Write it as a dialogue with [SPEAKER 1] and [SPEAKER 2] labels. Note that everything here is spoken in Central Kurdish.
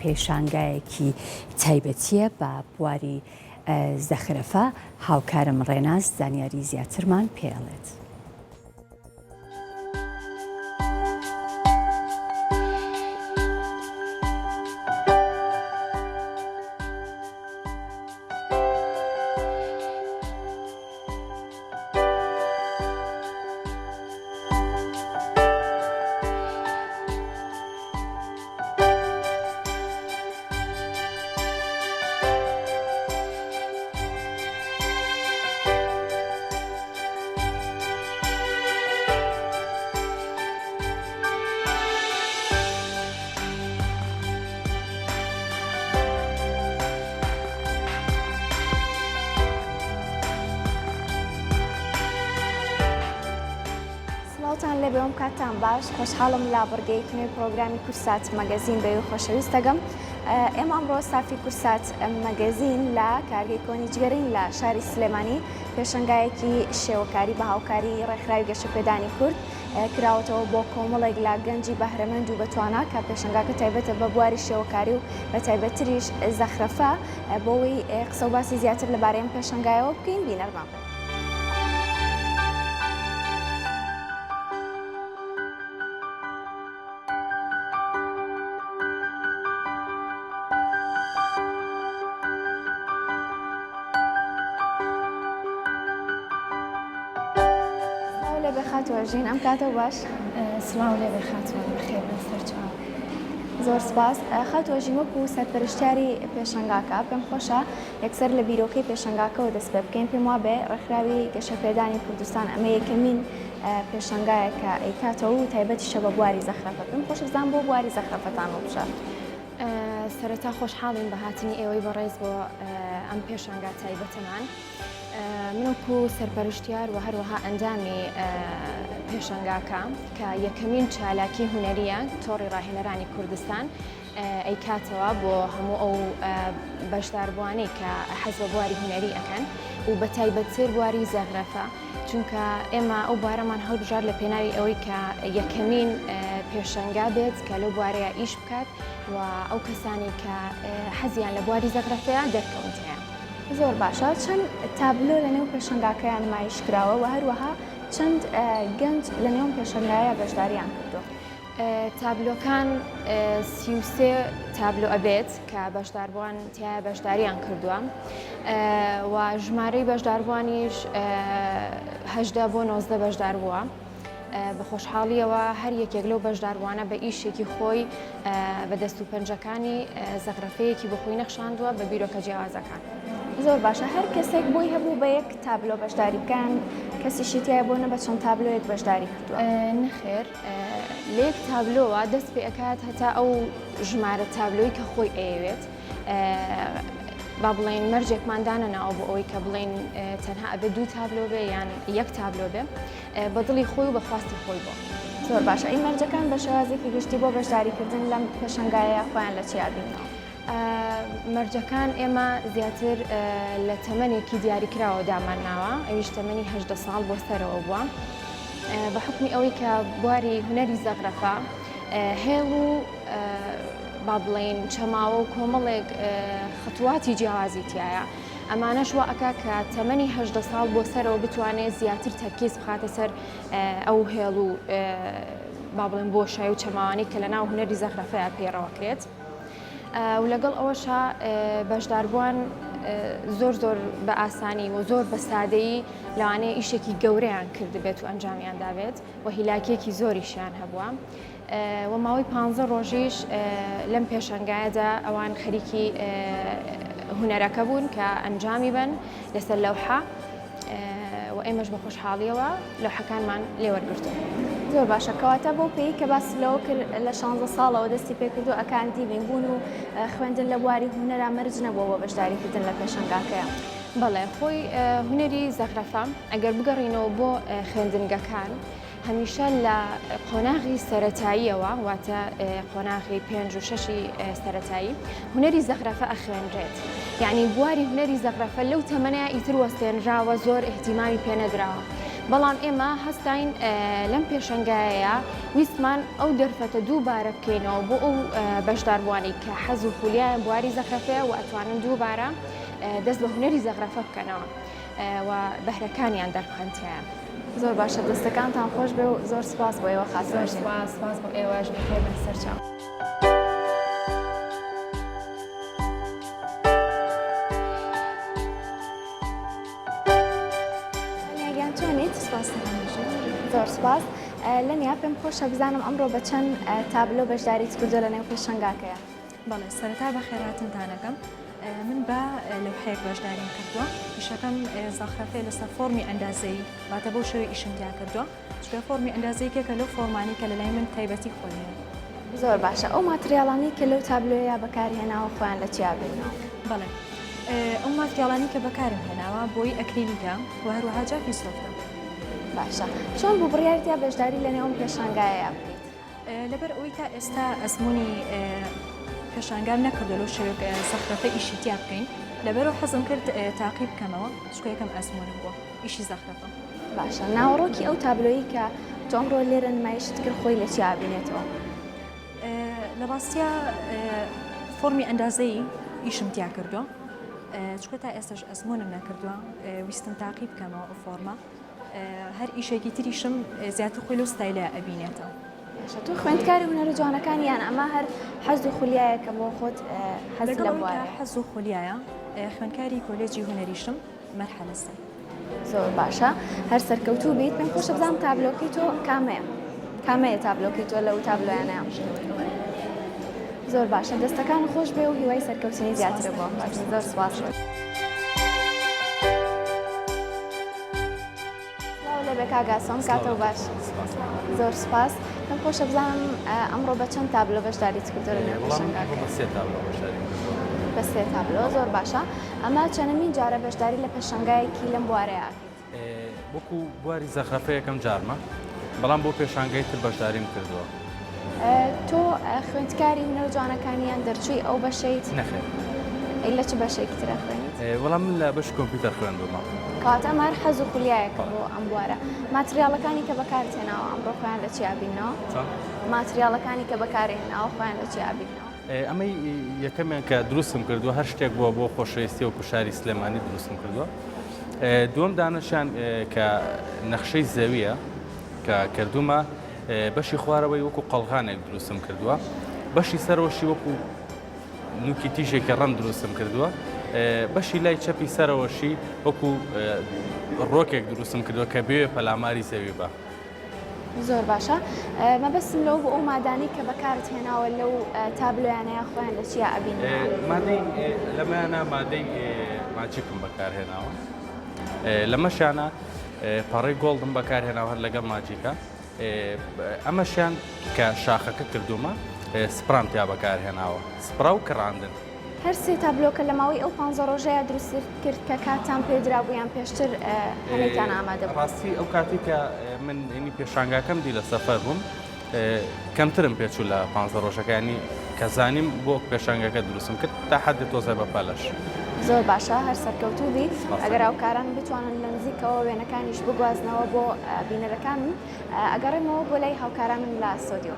[SPEAKER 1] پێشانگایەکی تایبەتیە بە بواری زەخرەفە. هاوکارم ڕێناز زانیاری زیاترمان پێڵێت.
[SPEAKER 2] سڵاوتان لێ بێوم کاتتان باش، خۆشحاڵم لا بڕگەیەکنوێ پرۆگرامی کورسات مەگەزین بەوێ خۆشەویست دەگەم. ئێمە ئەمڕۆ سافی کورسات مەگەزین لە کارگەی کۆنی جگەرین لە شاری سلێمانی پێشەنگایەکی شێوەکاری بە هاوکاری ڕێکخراوی گەشەپێدانی کورد کراوەتەوە بۆ کۆمەڵێک لە گەنجی بەهرەمەند و بەتوانا کە پێشەنگاکە تایبەتە بە بواری شێوەکاری و بە تایبەتریش زەخرەفە بۆەوەی قسە و باسی زیاتر لەبارەی ئەم پێشەنگایەوە بکەین. بینەرمان بن. خاتوەژین ئەم کاتەوە باش.
[SPEAKER 3] سڵاو لێ بێ خاتوە بەخێر بەسەر چاو.
[SPEAKER 2] زۆر سپاس. خاتوەژین وەکو سەرپەرشتیاری پێشەنگاکە پێم خۆشە یەکسەر لە بیرۆکەی پێشەنگاکەەوە دەست پێ بکەین. پێم وابێ ڕێکخراوی گەشەپێدانی کوردستان ئەمە یەکەمین پێشەنگایە کە ئەیکاتەوە و تایبەتیشە بە بواری زەخرەفە. پێم خۆش بزان بۆ بواری زەخرەفەتان بشە.
[SPEAKER 3] سەرەتا خۆشحاڵین بە هاتنی ئێوەی بەڕێز بۆ ئەم پێشەنگا تایبەتەمان. منوەکو سەرپەرشتیار و هەروەها ئەنجامی پێشەنگاکە کە یەکەمین چالاکی هونەریە تۆڕی ڕاهێنەرانی کوردستان ئەیکاتەوە بۆ هەموو ئەو بەشداربووانەی کە حەز بە بواری هونەری ئەەکەن و بە تایبەتتر بواری زەخرەفە، چونکە ئێمە ئەو بارەمان هەڵبژار لە پێناوی ئەوەی کە یەکەمین پێشەنگا بێت کە لەو بوارەیە ئیش بکات و ئەو کەسانی کە حەزیان لە بواری زەخرەفەیە دەرکەوتیان.
[SPEAKER 2] زۆر باشە. چەند تابلۆ لە نێو پێشەنگاکەیان نمایش کراوە و هەروەها چەند گەنج لە نێو پێشەنگایە بەشداریان کردو؟
[SPEAKER 3] تابلۆکان 33 تابلۆ ئەبێت کە بەشداربووان تایە بەشداریان کردووە و ژمارەی بەشداربووانیش 18 بۆ 19 بەشدار بووە. بە خۆشحاڵیەوە هەر یەکێک لەو بەشداربووانە بە ئیشێکی خۆی بە دەست و پەنجەکانی زەخرەفەیەکی بە خۆی نەخشاندووە بە بیرۆکە جیاوازەکان.
[SPEAKER 2] زۆر باشە. هەر کەسێک بۆی هەبوو بە یەک تابلۆ بەشداری بکەن، کەسیشی تایە بۆ نە بە چەند تابلۆیەک بەشداری کردووە؟
[SPEAKER 3] نەخێر، لە یەک تابلۆوە دەست پێ ئەکات هەتا ئەو ژمارە تابلۆی کە خۆی ئەیەوێت. با بڵێن مەرجێکماندانە ناوە بۆ ئەوەی کە بڵێن تەنها ئەبێ 2 تابلۆ بێ یان یەک تابلۆ بێ بە دڵی خۆی و بەخواستی خۆی بۆ.
[SPEAKER 2] زۆر باشە. ئەی مەرجەکان بە شێوازێکی گشتی بۆ بەشداریکردن لەم پێشەنگایە خۆیان لە چی یابینەوە؟
[SPEAKER 3] مەرجەکان ئێمە زیاتر لە تەمەنێکی دیاریکراوە دامانناوە، ئەویش تەمەنی 18 ساڵ بۆ سەرەوە بووە بە حکمی ئەوەی کە بواری هونەری زەخرەفە هێڵ و با بڵێن چەماوە و کۆمەڵێک خەتواتی جیاوازی تایە. ئەمانەش وا ئەکا کە تەمەنی 18 ساڵ بۆ سەرەوە بتوانێت زیاتر تەرکیز بخاتە سەر ئەو هێڵ و با بڵێن بۆشایی و چەماوانی کە لە ناو هونەری زەخرەفەیە پێڕەوەکرێت. و لەگەڵ ئەوەشە بەشداربووان زۆر بە ئاسانی و زۆر بە سادەیی لەوانەیە ئیشێکی گەورەیان کردبێت و ئەنجامیان دابێت و هیلاکێکی زۆریشیان هەبووە. و ماوەی 15 ڕۆژیش لەم پێشەنگایەدا ئەوان خەریکی هونەرەکە بوون کە ئەنجامی بن لەسەر لەوحە و ئێمەش بە خۆشحاڵیەوە لەوحەکانمان لێوەرگرتووە.
[SPEAKER 2] زۆر باشە. کەواتە بۆ پێی کە باس لەوە کرد لە 16 ساڵەوە دەستی پێکردو ئەکاندی بینبوون و خوێندن لە بواری هونەرا مەرج نەبووە بە بەشداریکردن لە پێشەنگاکەیە.
[SPEAKER 3] بەڵێ، خۆی هونەری زەخرەفە ئەگەر بگەڕینەوە بۆ خوێندنگەکان هەمیشە لە قۆناغی سەرەتاییەوە واتە قۆناغی 5 و 6 سەرەتایی هونەری زەخرەفە ئەخوێنرێت. یعنی بواری هونەری زەخرەفە لەو تەمەنەیە ئیتر وەستێنراوە، زۆر احتیمامی پێنەدراوە. بەڵام ئێمە هەستاین لەم پێشەنگایە ویستمان ئەو دەرفەتە دووبارە بکەینەوە بۆ ئەو بەشداربوانی کە حەز و خولیایە بواری زەخرەفەیە و ئەتوانن دووبارە دەست بە هونەری زەخرەفە بکەنەوە و بەهرەکانیان دەربخەنتیان.
[SPEAKER 2] زۆر باشە دەستەکانتان خۆش بێ و زۆر سپاس بۆ ئێوە خاستن.
[SPEAKER 3] سپاس بۆ ئێوەش بخێر بە سەرچاو.
[SPEAKER 2] زۆر سپاس. لەنیا پێم خۆشە بزانم ئەمڕۆ بە چەند تابلۆ بەشداریت کردو لە نێو پێشەنگاکەیە.
[SPEAKER 4] بەڵێ سەرەتا بە خێراتنتانەکەم من بە لەوحەیەک بەشداریم کردووە. ئیشەکەم زەخرەفەیە لەسەر فۆرمی ئەندازەیی واتە بۆ شێوەی ئیشم تیا کردووە. چکە فۆرمی ئەندازەیەکێکە لەو فۆرمانی کە لەلای من تایبەتی خۆی هەیە.
[SPEAKER 2] زۆر باشە. ئەو ماتریاڵانی کە لەو تابلۆیە بەکارهێناوە خۆیان لە چیا بینەوە؟
[SPEAKER 4] بەڵێ ئەو ماتریاڵانی کە بەکارم هێناوە بۆی ئەکریلیکە و هەروەها جافی سۆفتە.
[SPEAKER 2] باشە. چۆن بوو بڕیارتیا بەشداری لە نێوم پێشانگایە بکەیت؟
[SPEAKER 4] لەبەر ئەوەی تا ئێستا ئەزمموی پێشانگام نەکردو لەو شێوەیە زەخرەفە ئیشی تیا بکەین لەبەرەوە حەزم کرد تاقیب بکەمەوە چکە یەکەم ئەزممویم بووە ئیشی زەخرەفە.
[SPEAKER 2] باشە. ناوەڕۆکی ئەو تابلۆیی کە تۆ ئەمڕۆ لێرە نمایشت کرد خۆی لە چیا بینێتەوە؟
[SPEAKER 4] لە ڕاستیە فۆرمی ئەندازەیی ئیشم تیا کردووە چکە تا ئێستاش ئەزممویم نەکردووە ویستم تاقیب بکەمەوە ئەو فۆرمە. هەر ئیشێکی تریشم زیاتر خۆی لە ستایلە ئەبینێتەوە.
[SPEAKER 2] تۆ خوێندکاری هونەرە جوانەکان یان ئەمە هەر حەز و خولیایە کە بۆ خۆت حەز لە بوارە؟
[SPEAKER 4] حەز و خولیایە خوێندکاری کۆلێجی هونەریشم مەرحەلە سێ.
[SPEAKER 2] زۆر باشە. هەر سەرکەوتوو بیت پێم خۆشە بزانم تابلۆکەی تۆ کامەیە تابلۆکەی تۆ لەو تابلۆیانەیە؟ زۆر باشە. دەستەکان خۆش بێ و هیوای سەرکەوتنی زیاترە بۆ زۆر سپاس. کاگاسۆم کاتەوە باش. زۆر سپاس. پێم خۆشە بزانم ئەمڕۆ بە چەند تابلۆ بەشداریت کردو لە نێو پێشەنگاکە؟ بە سێ تابلۆ. زۆر باشە. ئەمە چەندەمین جارە بەشداری لە پێشەنگایەکی لەم بوارەیە ئاکەیت؟
[SPEAKER 5] وەکو بواری زەخرەفە یەکەم جارمە بەڵام بۆ پێشانگای تر بەشداریم کردووە.
[SPEAKER 2] تۆ خوێندکاری هونەر جوانەکانیان دەرچووی ئەو بەشەیت؟
[SPEAKER 5] نەخێر.
[SPEAKER 2] لە چ بەشێکی ترە خوێنیت؟
[SPEAKER 5] وەڵام من لە بەش کۆمپیوتەر خوێندومە.
[SPEAKER 2] کاتە مار حەز و خولیایەکە بۆ ئەم بوارە. ماتریاڵەکانی کە بەکارهێناوە ئەمڕۆ خۆیان لە چیا بینەوە؟ ماتریاڵەکانی کە بەکارهێناوە خۆیان لە چیا بینەوە؟
[SPEAKER 5] ئەمەی یەکەمیان کە دروستم کردووە هەر شتێک بووە بۆ خۆشەویستی و کوشاری سلێمانی دروستم کردووە. دووەم دانەشیان کە نەخشەی زەویە کە کردومە بەشی خوارەوەی وەکو قەڵغانێک دروستم کردووە. بەشی سەرەوەشی وەکو نوکی تیژێکی ڕەم دروستم کردووە. بەشی لای چەپی سەرەوەشی وەکو ڕۆکێک دروستم کردووە کە بێ پەلاماری زەوی بە.
[SPEAKER 2] زۆر باشە. مەبەستم لەو بۆ ئەو مادانی کە بەکارت هێناوە لەو تابلۆیانەیە خۆیان لە چیا ئەبینەوە؟
[SPEAKER 5] مادەی لەمایانە مادەی ماجیکم بەکارهێناوە. لەمەشیانە پەڕەی گۆڵدم بەکارهێناوە هەر لەگەڵ ماجیکە. ئەمەشیان کە شاخەکە کردومە سپرام تیا بەکارهێناوە سپرا و کڕاندن.
[SPEAKER 2] هەر سێ تابلۆکە لە ماوەی ئەو 5 ڕۆژەیە دروست کرد کە کاتان پێدرابوویان پێشتر هەمێکیان ئامادە بوو؟
[SPEAKER 5] ڕاستی ئەو کاتی کە من ینی پێشانگاکەم دی لە سەفەر بووم کەمترم پێچوو لە 5 ڕۆژەکانی کە زانیم بۆ پێشانگاکە دروستم کرد تا حەدی تۆزای بە پەلەش.
[SPEAKER 2] زۆر باشە. هەر سەرکەوتوو بی ئەگەر هاوکاران بتوانن لە نزیکەوە وێنەکانیش بگوازنەوە بۆ بینەرەکان ئەگەڕێمەوە بۆ لای هاوکارانم لە سۆدیۆ.